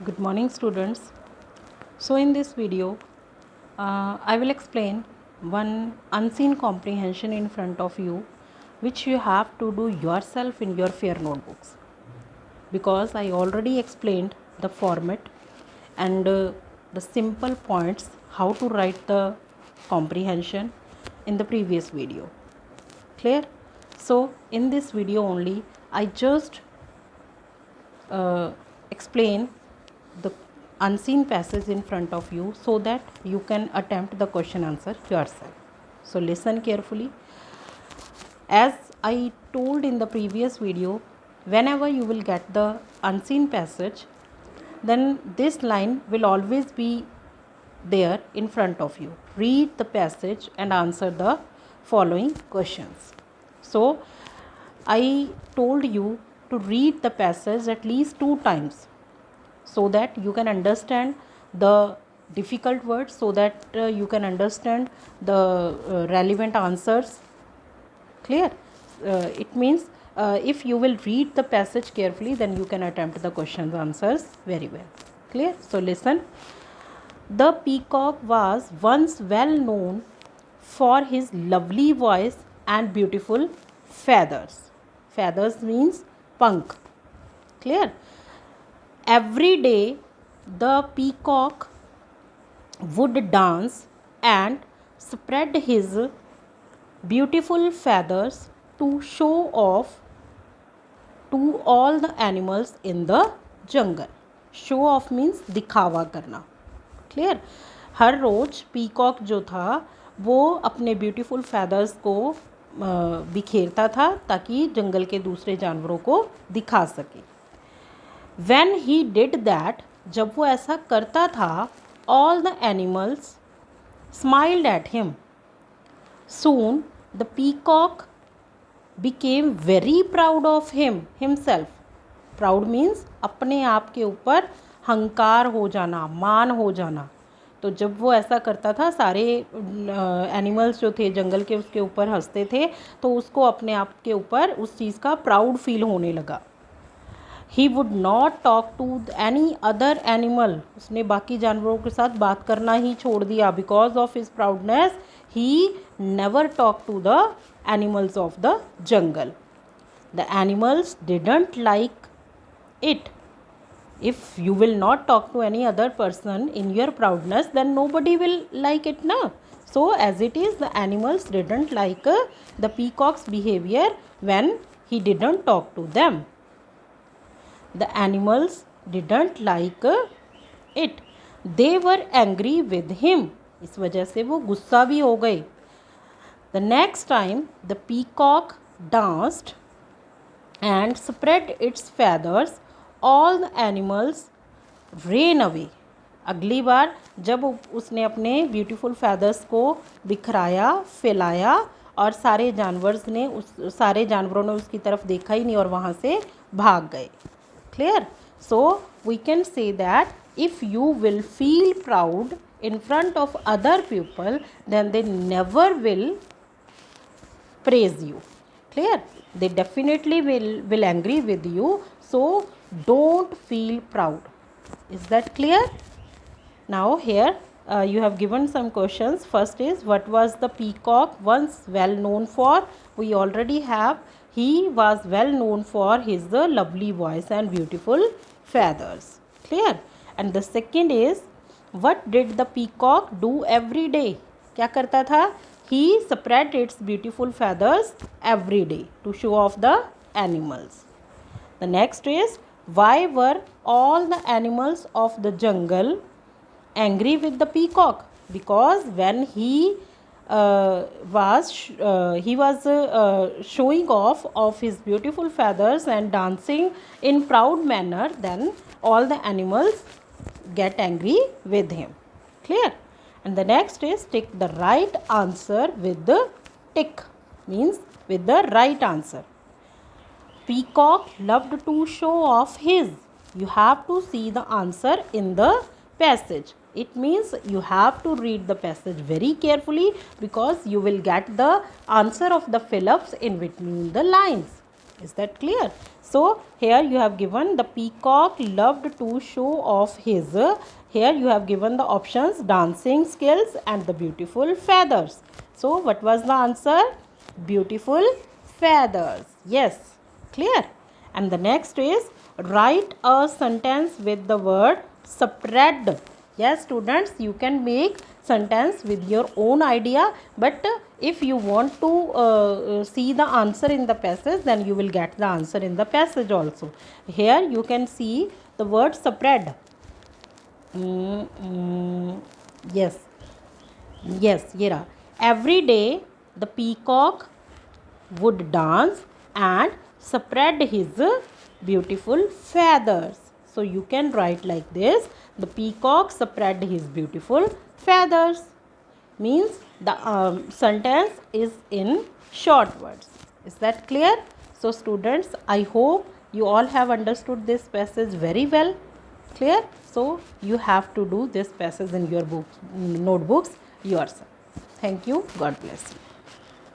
Good morning, students. So in this video I will explain one unseen comprehension in front of you which you have to do yourself in your fair notebooks, because I already explained the format and the simple points how to write the comprehension in the previous video. Clear? So in this video only I just explain the unseen passage in front of you so that you can attempt the question answer yourself. So listen carefully. As I told in the previous video, whenever you will get the unseen passage, then this line will always be there in front of you. Read the passage and answer the following questions. So I told you to read the passage at least 2 times so that you can understand the difficult words, so that you can understand the relevant answers. Clear? It means if you will read the passage carefully, then you can attempt the questions answers very well. Clear? So listen. The peacock was once well known for his lovely voice and beautiful feathers. Feathers means pank. Clear? Every day the peacock would dance and spread his beautiful feathers to show off to all the animals in the jungle. Show off means दिखावा करना. Clear? हर रोज़ peacock जो था वो अपने beautiful feathers को बिखेरता था ताकि जंगल के दूसरे जानवरों को दिखा सके. When he did that, जब वो ऐसा करता था, all the animals smiled at him. Soon the peacock became very proud of himself. Proud means अपने आप के ऊपर हंकार हो जाना, मान हो जाना. तो जब वो ऐसा करता था, सारे एनिमल्स जो थे जंगल के उसके ऊपर हंसते थे, तो उसको अपने आप के ऊपर उस चीज़ का प्राउड फील होने लगा. He would not talk to any other animal. उसने बाकी जानवरों के साथ बात करना ही छोड़ दिया. Because of his proudness, he never talked to the animals of the jungle. The animals didn't like it. If you will not talk to any other person in your proudness, then nobody will like it now. So as it is, the animals didn't like the peacock's behavior when he didn't talk to them. The animals didn't like it. They were angry with him. इस वजह से वो गुस्सा भी हो गए. The next time the peacock danced and spread its feathers, all the animals ran away. अगली बार जब उसने अपने ब्यूटीफुल feathers को बिखराया, फैलाया और सारे जानवरों ने उसकी तरफ देखा ही नहीं और वहाँ से भाग गए. Clear? So we can say that if you will feel proud in front of other people, then they never will praise you. Clear? They definitely will angry with you. So don't feel proud. Is that clear? Now here you have given some questions. First is, what was the peacock once well known for? We already have. He was well known for his lovely voice and beautiful feathers. Clear? And the second is, what did the peacock do every day? क्या करता था? He spread its beautiful feathers every day to show off the animals. The next is, why were all the animals of the jungle angry with the peacock? Because when he was showing off of his beautiful feathers and dancing in proud manner, then all the animals get angry with him. Clear? And the next is, tick the right answer with the tick, means with the right answer. Peacock loved to show off his. You have to see the answer in the passage. It means you have to read the passage very carefully, because you will get the answer of the fill-ups in between the lines. Is that clear? So here you have given the peacock loved to show off his. Here you have given the options dancing skills and the beautiful feathers. So what was the answer? Beautiful feathers. Yes, clear. And the next is write a sentence with the word spread. Yes, students, you can make sentence with your own idea, but if you want to see the answer in the passage, then you will get the answer in the passage also. Here you can see the word spread. Yes, yes, Yera. Every day the peacock would dance and spread his beautiful feathers. So you can write like this: the peacock spread his beautiful feathers. Means the sentence is in short words. Is that clear? So students, I hope you all have understood this passage very well. Clear? So you have to do this passage in your books, notebooks yourself. Thank you. God bless you.